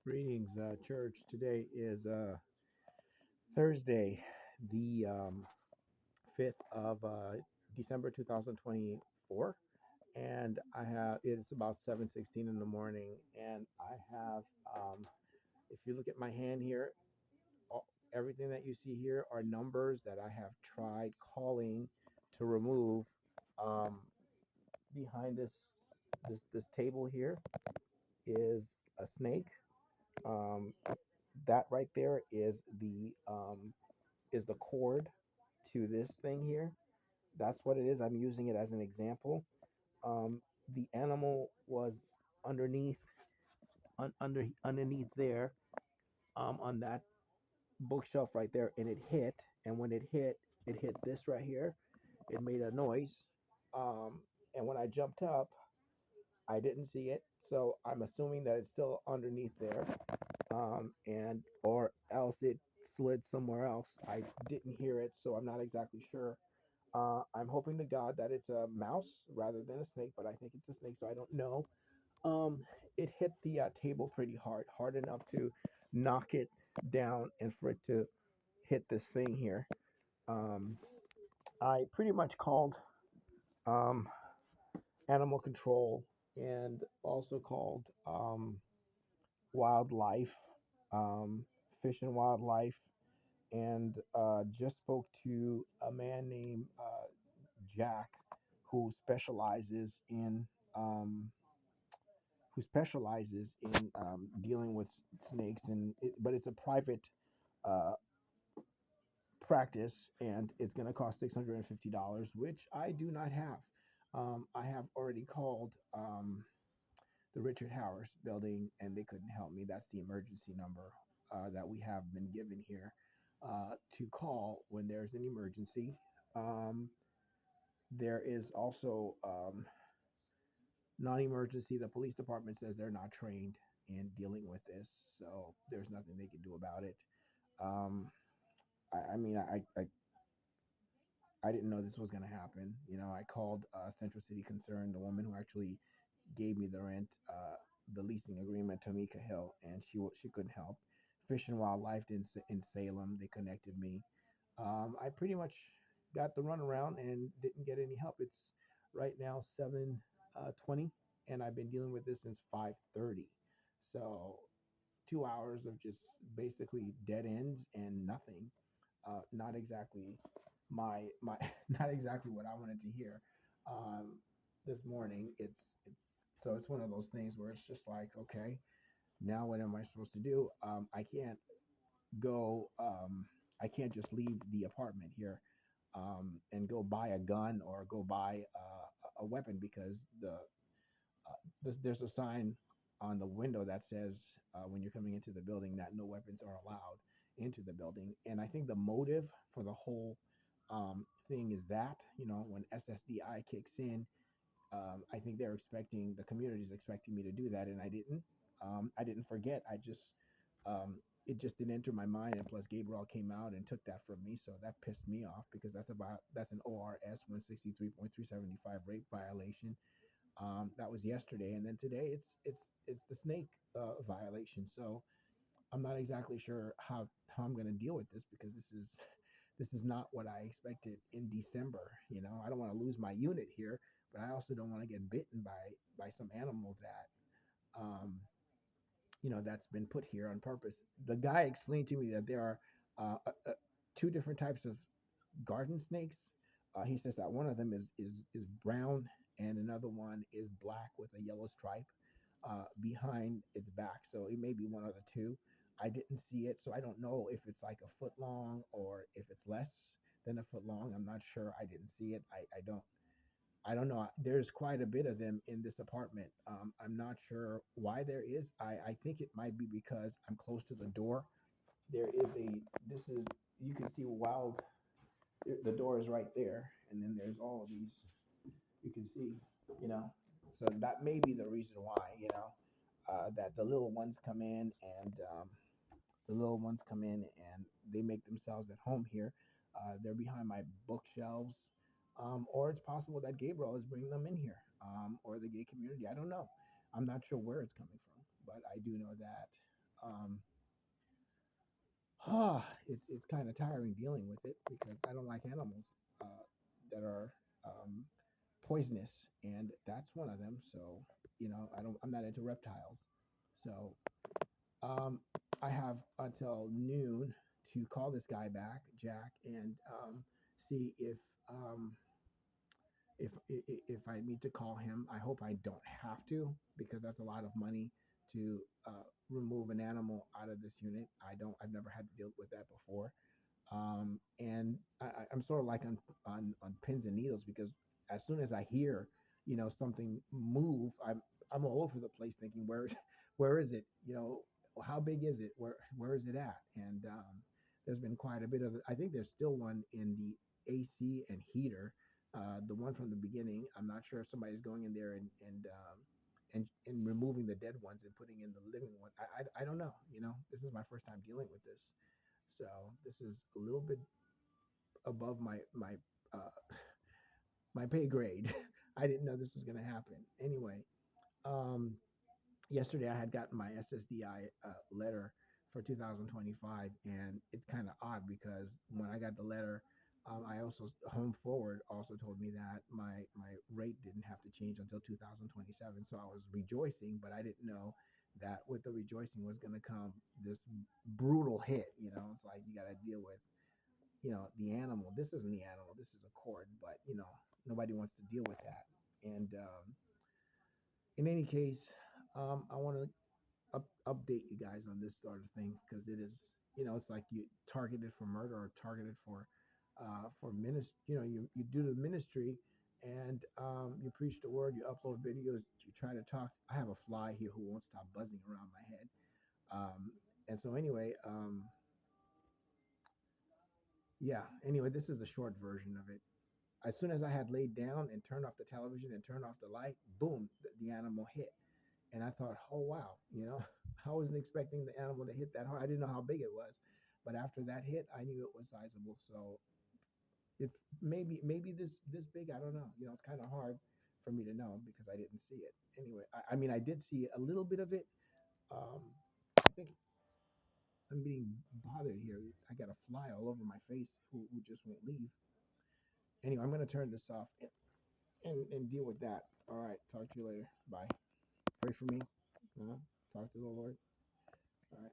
Greetings, church. Today is Thursday, the 5th of December 2024, and I have it's about 7:16 in the morning, and I have, if you look at my hand here, everything that you see here are numbers that I have tried calling to remove. Um, Behind this table here is a snake. Um, that right there is the cord to this thing here. That's what it is. I'm using it as an example. The animal was underneath underneath there, on that bookshelf right there, and it hit. And when it hit this right here. It made a noise. Um, and when I jumped up, I didn't see it. So I'm assuming that it's still underneath there. And or else it slid somewhere else. I didn't hear it, so I'm not exactly sure. I'm hoping to God that it's a mouse rather than a snake, but I think it's a snake, so I don't know. Um, it hit the table pretty hard, hard enough to knock it down and for it to hit this thing here. Um, I pretty much called um, animal control and also called wildlife, um, fish and wildlife, and just spoke to a man named Jack, who specializes in um, dealing with snakes, but it's a private uh, practice, and it's going to cost $650, which I do not have. I have already called the Richard Howard building, and they couldn't help me. That's the emergency number that we have been given here to call when there's an emergency. Um, there is also non-emergency. The police department says they're not trained in dealing with this, so there's nothing they can do about it. Um, I mean, I didn't know this was going to happen. I called Central City Concern, the woman who actually gave me the rent, the leasing agreement, Tamika Hill, and she couldn't help. Fish and Wildlife in Salem, they connected me. I pretty much got the runaround and didn't get any help. It's right now 7:20, and I've been dealing with this since 5:30. So 2 hours of just basically dead ends and nothing. Not exactly my not exactly what I wanted to hear. This morning, it's one of those things where it's just like, okay, now what am I supposed to do? Go. I can't just leave the apartment here and go buy a gun or go buy a weapon, because there's a sign on the window that says when you're coming into the building that no weapons are allowed into the building. And I think the motive for the whole thing is that, when SSDI kicks in, I think the community is expecting me to do that, and I didn't. I didn't forget. It just didn't enter my mind, and plus Gabriel came out and took that from me, so that pissed me off, because that's an ORS 163.375 rape violation. That was yesterday, and then today it's the snake violation. So I'm not exactly sure how I'm going to deal with this, because this is not what I expected in December. I don't want to lose my unit here, but I also don't want to get bitten by some animal um, that's been put here on purpose. The guy explained to me that there are two different types of garden snakes. He says that one of them is brown, and another one is black with a yellow stripe behind its back. So it may be one of the two. I didn't see it, so I don't know if it's like a foot long or if it's less than a foot long. I'm not sure. I didn't see it. I don't know. There's quite a bit of them in this apartment. I'm not sure why there is. I think it might be because I'm close to the door. There is a. This is. You can see wild. The door is right there, and then there's all of these. You can see. You know. So that may be the reason why. That the little ones come in, and they make themselves at home here. They're behind my bookshelves, or it's possible that Gabriel is bringing them in here, or the gay community. I don't know. I'm not sure where it's coming from, but I do know that Um, it's kind of tiring dealing with it because I don't like animals that are um, poisonous, and that's one of them. So I'm not into reptiles. So um, I have until noon to call this guy back, Jack, and see um, if I need to call him. I hope I don't have to because that's a lot of money to remove an animal out of this unit. I've never had to deal with that before. And I'm sort of like on pins and needles because as soon as I hear, something move, I'm all over the place thinking where is it? How big is it? Where is it at? And there's been quite a bit of it. I think there's still one in the AC and heater. The one from the beginning, I'm not sure if somebody's going in there and removing the dead ones and putting in the living one. I don't know. This is my first time dealing with this. So this is a little bit above uh, my pay grade. I didn't know this was going to happen. Anyway, um, yesterday I had gotten my SSDI letter for 2025, and it's kind of odd because when I got the letter, I also Home Forward also told me that my rate didn't have to change until 2027. So I was rejoicing, but I didn't know that with the rejoicing was going to come this brutal hit. It's like you got to deal with the animal. This isn't the animal. This is a cord, but nobody wants to deal with that. And in any case, I want to update you guys on this sort of thing because it is, it's like you targeted for murder or targeted for ministry. You do the ministry and you preach the word, you upload videos, you try to talk. I have a fly here who won't stop buzzing around my head. And so anyway, yeah. Anyway, this is the short version of it. As soon as I had laid down and turned off the television and turned off the light, boom, the animal hit. And I thought, oh wow, I wasn't expecting the animal to hit that hard. I didn't know how big it was, but after that hit, I knew it was sizable. So it maybe this big. I don't know. It's kind of hard for me to know because I didn't see it. Anyway, I mean, I did see a little bit of it. Um, I think I'm being bothered here. I got a fly all over my face who just won't leave. Anyway, I'm gonna turn this off and deal with that. All right. Talk to you later. Bye. Pray for me. Talk to the Lord. All right.